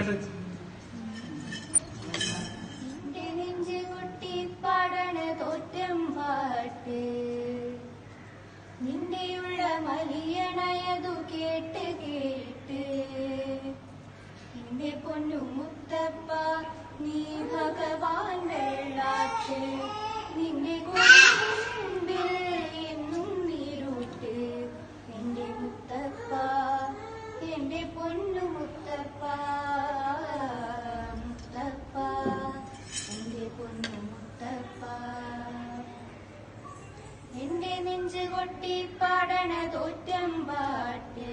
കേട്ട്. നെഞ്ചു കൊട്ടി പാടണ തോറ്റം പാട്ട് നിന്റെയുള്ള മലിയണയതു കേട്ട് കേട്ട് നിന്റെ പൊന്നു മുത്തപ്പ നീ ഭഗവാൻ വെള്ളാട്ട് നിന്റെ മുമ്പിൽ എന്നും നീരൂട്ട് എന്റെ മുത്തപ്പ എന്റെ പൊന്നു മുത്തപ്പ മുത്തപ്പ എന്റെ പൊന്നു മുത്തപ്പ എന്റെ നെഞ്ചു കൊട്ടി പാടണ തോറ്റം പാട്ട്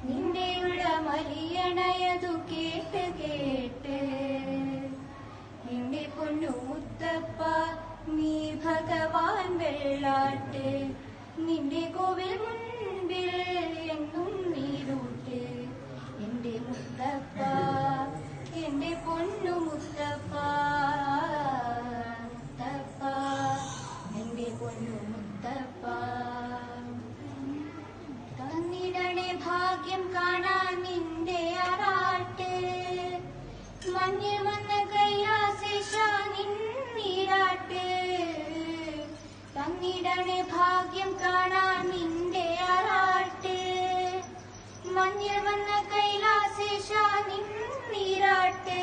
നിന്റെയുള്ള മലിയണയതു കേട്ട് കേട്ട് എന്റെ പൊന്നു മുത്തപ്പ നീ ഭഗവാൻ വെള്ളാട്ട് നിന്റെ കോവിൽ മുൻപിൽ എന്നും നീരൂട്ട് എന്റെ മുത്തപ്പ എന്റെ പൊന്നു മുത്തപ്പ മുത്തപ്പ എന്റെ പൊന്നു മുത്തപ്പ തന്നിടണേ ഭാഗ്യം കാണാൻ നിന്റെ ആറാട്ട് മഞ്ഞിൽ വന്ന കൈലാസേശ നിന്നീരാട്ട് തന്നിടണേ ഭാഗ്യം കാണാൻ നിന്റെ ആറാട്ട് മഞ്ഞിൽ വന്ന കൈലാസേശ നിന്നീരാട്ട്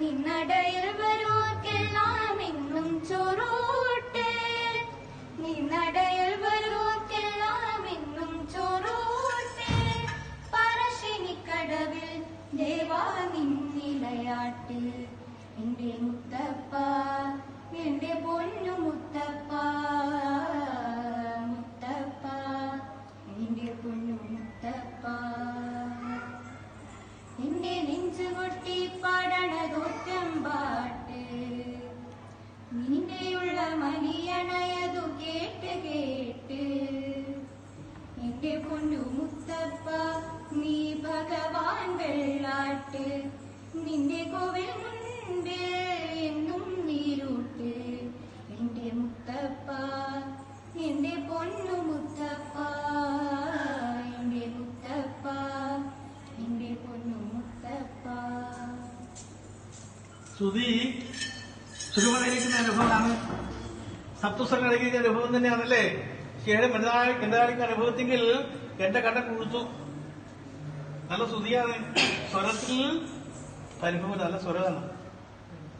നിന്നടയിൽ വരുവർക്കെല്ലാം എന്നും ചോറൂട്ട് നിന്നടയിൽ വരുവർക്കെല്ലാം എന്നും ചോറൂട്ട് പറശ്ശിനിക്കടവിൽ ദേവാ നിന്നിലയാട്ട് എന്റെ മുത്തപ്പ എന്റെ പൊന്നു മുത്തപ്പ മുത്തപ്പ എന്റെ പൊന്നു മുത്തപ്പ എന്റെ നെഞ്ചു കൊട്ടി പാടണ തോറ്റം പാട്ട് നിന്റെയുള്ള മലിയണയതു കേട്ട് കേട്ട് എന്റെ പൊന്നു മുത്തപ്പ നീ ഭഗവാൻ വെള്ളാട്ട് നിന്റെ കോവിൽ മുൻപിൽ എന്നും നീരൂട്ട് എന്റെ മുത്തപ്പ എന്റെ പൊന്നു മുത്തപ്പ എന്റെ മുത്തപ്പ എന്റെ പൊന്നു മുത്തപ്പ. ശ്രുതി സുഖമായിരിക്കുന്ന അനുഭവമാണ്. സപ്തസ്വരങ്ങളിക്കുന്ന അനുഭവം തന്നെയാണല്ലേ. എന്തായാലും അനുഭവത്തെങ്കിൽ എന്റെ കണ്ണ കുഴുത്തു. നല്ല ശ്രുതിയാണ്. സ്വരത്തിൽ അനുഭവം നല്ല സ്വരമാണ്.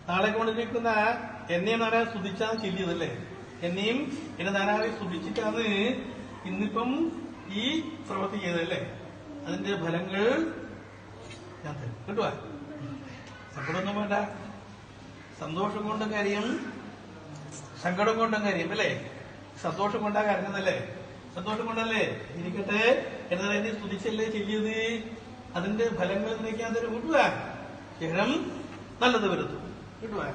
നാളെ കൊണ്ടിരിക്കുന്ന എന്നെയും നാരായ സ്തുതിച്ചാണ് ചെല്ലിയതല്ലേ. എന്നെയും എന്നെ നാരായ സ്തുതിച്ചിട്ടാണ് ഇന്നിപ്പം ഈ പ്രവൃത്തി ചെയ്തതല്ലേ. അതിന്റെ ഫലങ്ങൾ ഞാൻ തരും. കിട്ടുവാ. സങ്കടമൊന്നും വേണ്ട. സന്തോഷം കൊണ്ടും കാര്യം, സങ്കടം കൊണ്ടും കാര്യം അല്ലേ. സന്തോഷം കൊണ്ടാ കരഞ്ഞതല്ലേ. സന്തോഷം കൊണ്ടല്ലേ ഇരിക്കട്ടെ. എന്നാൽ എന്നെ സ്തുതിച്ചല്ലേ ചെല്ലിയത്. അതിന്റെ ഫലങ്ങൾ നിനക്ക് ഞാൻ തരും. കിട്ടുവാ. ശേഷം നല്ലത് വരുത്തും. കിട്ടുവാ.